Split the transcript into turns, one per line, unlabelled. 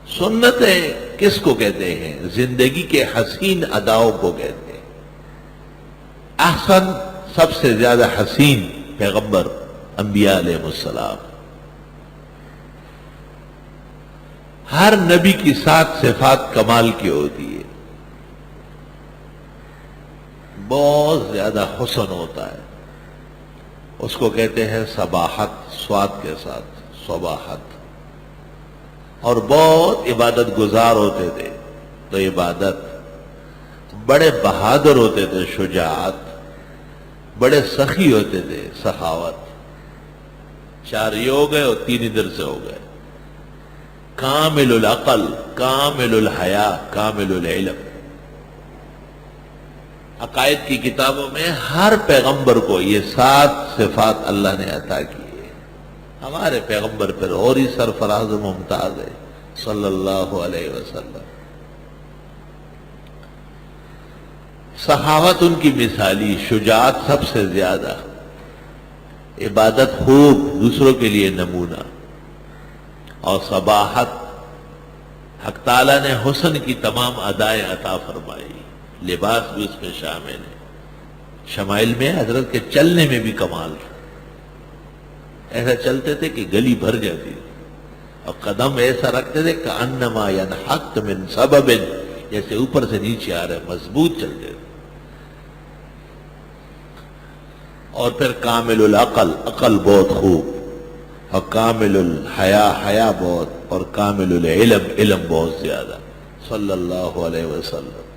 سنتیں کس کو کہتے ہیں؟ زندگی کے حسین اداؤں کو کہتے ہیں۔ احسن، سب سے زیادہ حسین پیغمبر انبیاء علیہ السلام۔ ہر نبی کی 7 صفات کمال کی ہوتی ہے، بہت زیادہ حسن ہوتا ہے، اس کو کہتے ہیں صباحت، سواد کے ساتھ صباحت۔ اور بہت عبادت گزار ہوتے تھے تو عبادت، بڑے بہادر ہوتے تھے شجاعت، بڑے سخی ہوتے تھے سخاوت۔ 4 یہ ہو گئے اور 3 ادھر سے ہو گئے۔ کامل العقل، کامل الحیا، کامل العلم۔ عقائد کی کتابوں میں ہر پیغمبر کو یہ 7 صفات اللہ نے عطا کی ہے۔ ہمارے پیغمبر پر اور ہی سرفراز و ممتاز ہے صلی اللہ علیہ وسلم۔ سخاوت ان کی مثالی، شجاعت سب سے زیادہ، عبادت خوب، دوسروں کے لیے نمونہ، اور صباحت، حق تعالیٰ نے حسن کی تمام ادائیں عطا فرمائی، لباس بھی اس میں شامل ہے۔ شمائل میں حضرت کے چلنے میں بھی کمال تھا، ایسا چلتے تھے کہ گلی بھر جاتی تھی، اور قدم ایسا رکھتے تھے کأنما ینحط من سبب، جیسے اوپر سے نیچے آ رہے، مضبوط چلتے تھے۔ اور پھر کامل العقل، عقل بہت خوب، اور کامل الحیا، حیا بہت، اور کامل العلم، علم بہت زیادہ، صلی اللہ علیہ وسلم۔